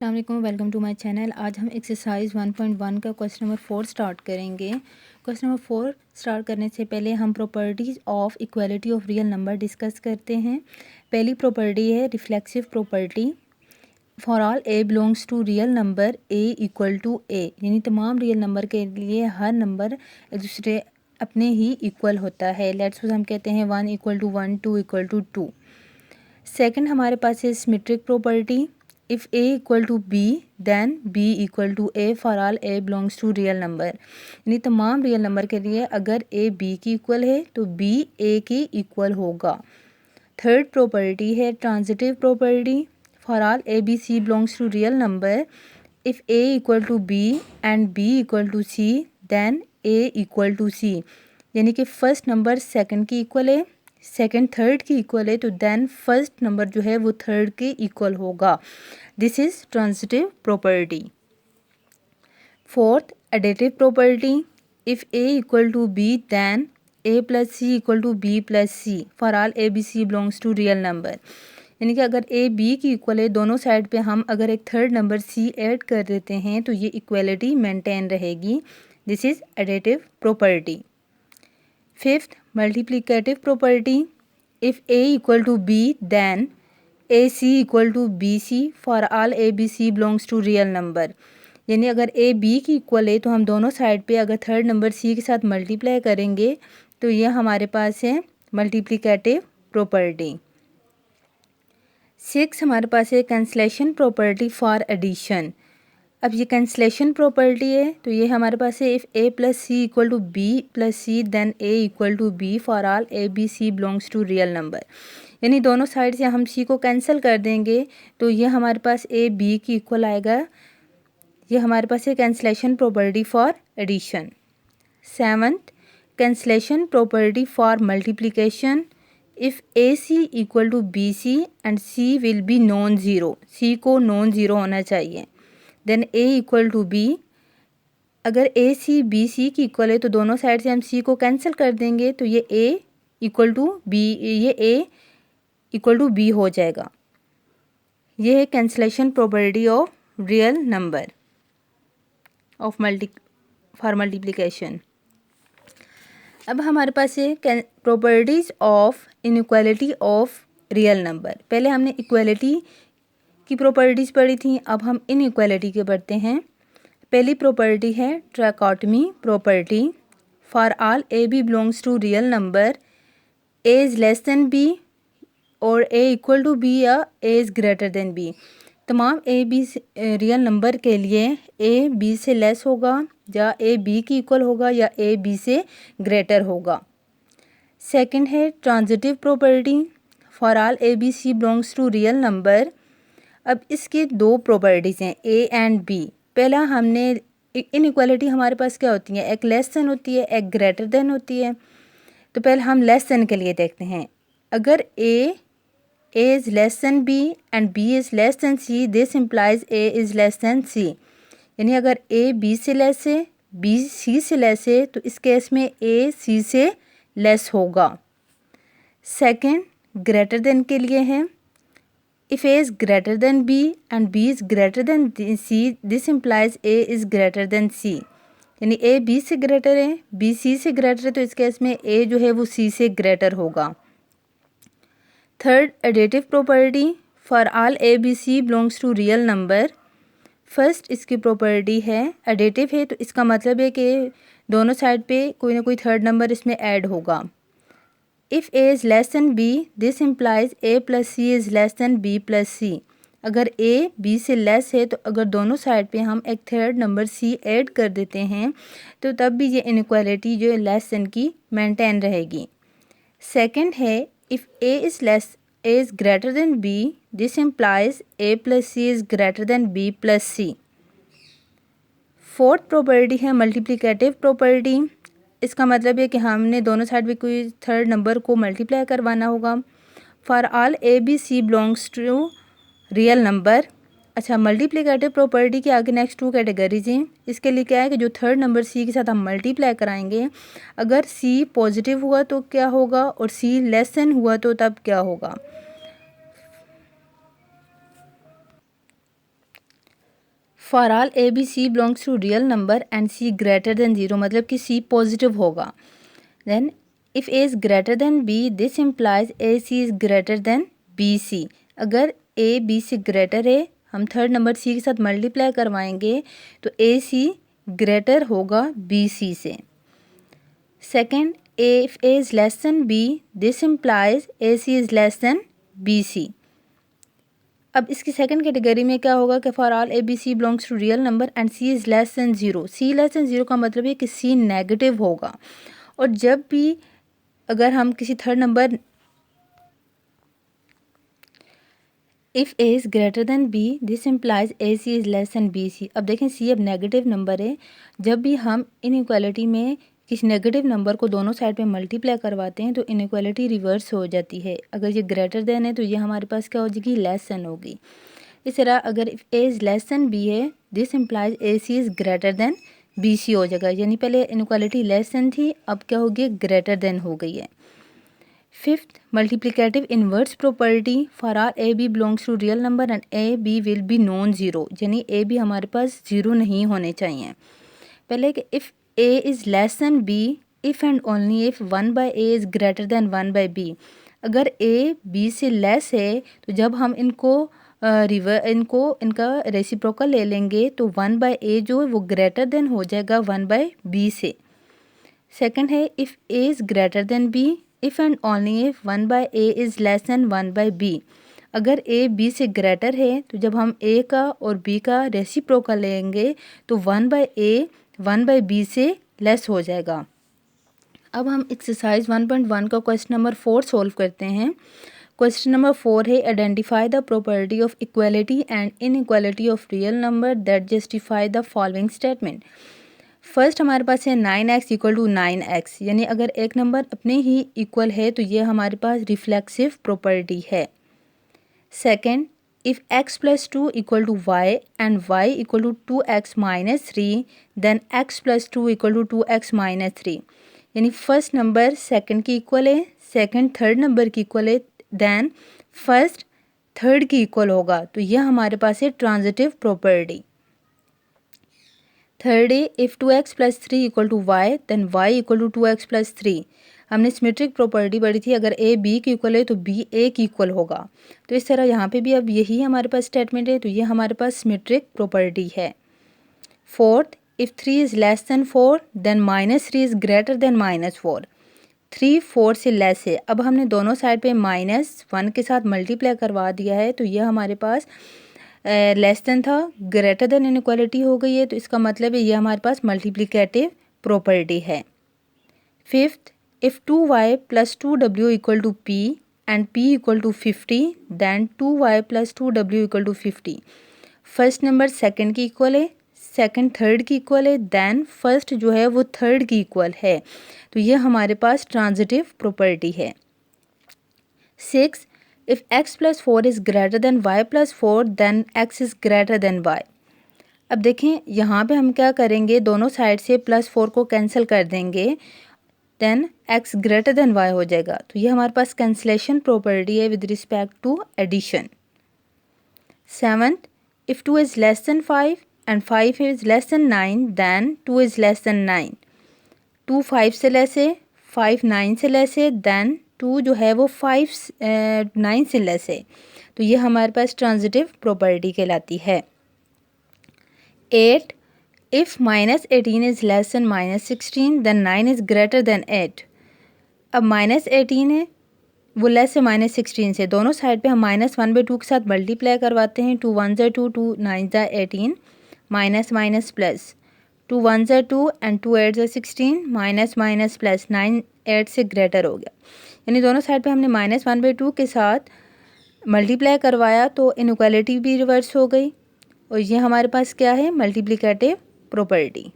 अस्सलाम वालेकुम, welcome to my channel. आज हम एक्सरसाइज 1.1 का क्वेश्चन नंबर 4 स्टार्ट करेंगे। क्वेश्चन नंबर 4 स्टार्ट करने से पहले हम properties of equality of real number discuss करते हैं। पहली प्रॉपर्टी है reflexive property. For all A belongs to real number A equal to A, यानी तमाम रियल नंबर के लिए हर नंबर एक दूसरे अपने ही इक्वल होता है। लेट्स सपोज हम कहते हैं 1 equal to 1, 2 equal to 2। Second हमारे पास है symmetric property. If A equal to b then b equal to a for all A belongs to real number, यानी तमाम रियल नंबर के लिए अगर ए बी की इक्वल है तो बी ए की इक्वल होगा। थर्ड प्रॉपर्टी है transitive property. For all A B C belongs to real number, if A equal to B and B equal to C then A equal to C, यानी कि first number second की equal है, second third की equal है, तो then first number जो है वो थर्ड के इक्वल होगा। This is transitive property. Fourth additive property. If A equal to b then a plus c equal to b plus c for all A B C belongs to real number, यानी कि अगर A B की equal है, दोनों side पे हम अगर एक थर्ड नंबर सी ऐड कर देते हैं तो ये इक्वलिटी मेंटेन रहेगी। This is additive property. Fifth multiplicative property. If A equal to b then a C equal to B c for all A B C belongs to real number, यानी अगर A B की equal है तो हम दोनों side पे अगर third number C के साथ मल्टीप्लाई करेंगे तो ये हमारे पास है मल्टीप्लिकेटिव प्रॉपर्टी। सिक्स हमारे पास है कैंसलेशन प्रॉपर्टी फॉर एडिशन। अब ये कैंसलेशन प्रॉपर्टी है तो ये हमारे पास है if a plus c equal to b plus c then A equal to b for all A B C belongs to real number, यानी दोनों साइड से हम सी को कैंसिल कर देंगे तो ये हमारे पास ए बी की इक्वल आएगा। ये हमारे पास है cancellation property for addition. Seventh cancellation property for multiplication. If A C equal to B C and C will be non zero, C को नॉन ज़ीरो होना चाहिए, then A equal to B. अगर A C B C की equal है तो दोनों side से हम सी को कैंसिल कर देंगे तो ये ए इक्वल टू बी, ये ए इक्वल टू बी हो जाएगा। ये है cancellation property of real number of for multiplication. अब हमारे पास है properties of inequality of real number. पहले हमने इक्वालिटी की प्रॉपर्टीज़ पढ़ी थी, अब हम इनइक्वालिटी के पढ़ते हैं। पहली प्रॉपर्टी है trichotomy property. For all A B belongs to real number, A is less than B और ए इक्वल टू बी या A is greater than B. तमाम ए बी रियल नंबर के लिए ए बी से लेस होगा या A B की equal होगा या ए बी से ग्रेटर होगा। सेकंड है transitive property. For all A B C belongs to real number. अब इसके दो प्रॉपर्टीज़ हैं ए एंड बी। पहला हमने इनइक्वालिटी हमारे पास क्या होती है, एक लेस देन होती है, एक ग्रेटर देन होती है। तो पहले हम लेस देन के लिए देखते हैं। अगर A is less than B and B is less than C, this implies A is less than C, यानी अगर ए बी से लेस है, बी सी से लेस है, तो इस केस में ए सी से लेस होगा। सेकंड ग्रेटर देन के लिए है। If A is greater than B and B is greater than C, this implies A is greater than C, यानी ए बी से ग्रेटर है, बी सी से ग्रेटर है, तो इस केस में ए जो है वो सी से ग्रेटर होगा। Third additive property. For all A B C belongs to real number. First इसकी प्रॉपर्टी है एडिटिव है, तो इसका मतलब है कि दोनों साइड पे कोई ना कोई थर्ड नंबर इसमें ऐड होगा। If A is less than B, this implies A plus C is less than B plus C. अगर ए बी से लेस है तो अगर दोनों साइड पे हम एक थर्ड नंबर सी ऐड कर देते हैं तो तब भी ये इनइक्वालिटी जो लेस देन की मेंटेन रहेगी। सेकंड है if A is greater than B, this implies A plus C is greater than B plus C. Fourth property है मल्टीप्लिकेटिव प्रॉपर्टी। इसका मतलब है कि हमने दोनों साइड पे कोई थर्ड नंबर को मल्टीप्लाई करवाना होगा। For all A B C belongs to real number. अच्छा, मल्टीप्लिकेटिव प्रॉपर्टी के आगे नेक्स्ट टू कैटेगरीज हैं। इसके लिए क्या है कि जो थर्ड नंबर सी के साथ हम मल्टीप्लाई कराएंगे, अगर सी पॉजिटिव हुआ तो क्या होगा और सी लेस देन हुआ तो तब क्या होगा। For all A B C belongs to real number and C greater than zero, मतलब कि सी पॉजिटिव होगा। Then if A is greater than B this implies A C is greater than B C. अगर A B से greater है, हम third number C के साथ multiply करवाएंगे तो ए सी ग्रेटर होगा बी सी से। Second, if A is less than B this implies A C is less than B C. अब इसकी सेकंड कैटेगरी में क्या होगा कि for all A B C belongs to real number and C is less than zero. C less than zero का मतलब है कि सी नेगेटिव होगा। और जब भी अगर हम किसी third number if A is greater than B this implies A C is less than B C. अब देखें सी अब नेगेटिव नंबर है, जब भी हम इनइक्वालिटी में किसी नेगेटिव नंबर को दोनों साइड पे मल्टीप्लाई करवाते हैं तो इनइक्वालिटी रिवर्स हो जाती है। अगर ये ग्रेटर देन है तो ये हमारे पास क्या हो जाएगी, लेस देन होगी। इस तरह अगर A is less than B है this implies A C is greater than B C हो जाएगा। यानी पहले इनइक्वालिटी लेस देन थी, अब क्या होगी, ग्रेटर देन हो गई है। Fifth, multiplicative inverse property for R A B belongs to real number and A B will be non zero. यानी ए बी हमारे पास ज़ीरो नहीं होने चाहिए। पहले कि if A is less than B if and only if one by A is greater than one by B. अगर A B से less है तो जब हम इनका रेसिप्रोकल ले लेंगे तो वन बाई ए जो है वो ग्रेटर देन हो जाएगा वन बाई बी से। सेकंड है if A is greater than B if and only if one by A is less than one by B. अगर ए बी से ग्रेटर है तो जब हम ए का और बी का रेसिप्रोकल लेंगे तो one by A one by B से लेस हो जाएगा। अब हम एक्सरसाइज 1.1 का क्वेश्चन नंबर 4 सॉल्व करते हैं। क्वेश्चन नंबर 4 है identify the property of equality and inequality of real number that justify the following statement. First हमारे पास है 9x इक्वल टू 9x, यानी अगर एक नंबर अपने ही इक्वल है तो ये हमारे पास रिफ्लेक्सिव प्रॉपर्टी है। Second, if x plus 2 equal to Y and y equal to 2x minus 3 then x plus 2 equal to 2x minus 3। यानी फर्स्ट नंबर सेकंड की इक्वल है, सेकंड थर्ड नंबर की इक्वल है, देन फर्स्ट थर्ड की equal होगा, तो यह हमारे पास है ट्रांजिटिव प्रॉपर्टी। थर्ड है if 2x plus 3 equal to Y then y equal to 2x plus 3। हमने सिमेट्रिक प्रॉपर्टी पढ़ी थी, अगर a b की इक्वल है तो b a की इक्वल होगा। तो इस तरह यहाँ पे भी अब यही हमारे पास स्टेटमेंट है, तो ये हमारे पास सिमेट्रिक प्रॉपर्टी है। Fourth, if 3 is less than 4 then minus 3 is greater than minus 4। 3 4 से लेस है, अब हमने दोनों साइड पे -1 के साथ मल्टीप्लाई करवा दिया है तो यह हमारे पास लेस देन था, ग्रेटर देन इनइक्वालिटी हो गई है, तो इसका मतलब है ये हमारे पास मल्टीप्लिकेटिव प्रॉपर्टी है। Fifth, if 2y plus 2w equal to p and p equal to 50 than 2y plus 2w equal to 50। First number second की इक्वल है, सेकंड थर्ड की इक्वल है, देन फर्स्ट जो है वो थर्ड की इक्वल है, तो ये हमारे पास ट्रांजिटिव प्रॉपर्टी है। 6, if x plus 4 is greater than y plus 4 then x is greater than y। अब देखें यहाँ पे हम क्या करेंगे, दोनों साइड से +4 को कैंसिल कर देंगे, then x greater than y हो जाएगा, तो ये हमारे पास कैंसिलेशन प्रॉपर्टी है with respect to addition. 7th, if 2 is less than 5 and 5 is less than 9 then 2 is less than 9। 2 5 से लेस है, 5 9 से लेस है, देन 2 जो है वो 5 9 से लेस है, तो ये हमारे पास ट्रांजिटिव प्रॉपर्टी कहलाती है। 8, if -18 is less than -16 then 9 is greater than 8। अब -18 है वो लेस है -16 से, दोनों साइड पे हम -1/2 के साथ मल्टीप्लाई करवाते हैं। 2 1 ज़ा 2, 2 9 ज़ा 18, माइनस माइनस प्लस, 2 1 ज़ा 2 एंड 2 8 ज़ा 16, माइनस माइनस प्लस, 9 8 से ग्रेटर हो गया, यानी दोनों साइड पे हमने -1/2 के साथ मल्टीप्लाई करवाया तो इनइक्वालिटी भी रिवर्स हो गई, और ये हमारे पास क्या है, मल्टीप्लिकेटिव प्रॉपर्टी।